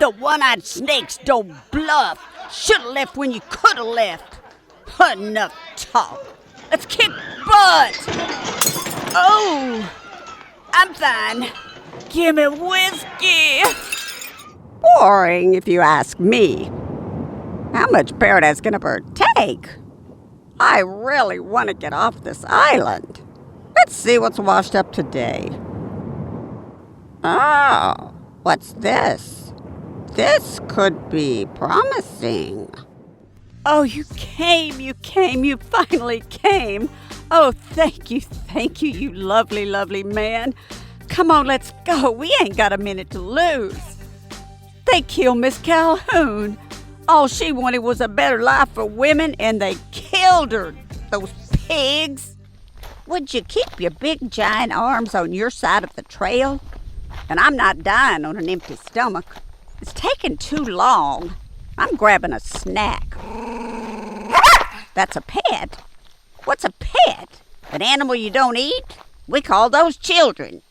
The one-eyed snakes don't bluff. Should've left when you could've left. Enough talk. Let's kick butt. Oh, I'm fine. Give me whiskey. Boring, if you ask me. How much Paradise gonna take? I really want to get off this island. Let's see what's washed up today. Oh, what's this? This could be promising. Oh, you finally came. Oh, thank you, you lovely, lovely man. Come on, let's go. We ain't got a minute to lose. They killed Miss Calhoun. All she wanted was a better life for women, and they killed her, those pigs. Would you keep your big giant arms on your side of the trail? And I'm not dying on an empty stomach. It's taking too long. I'm grabbing a snack. That's a pet. What's a pet? An animal you don't eat? We call those children.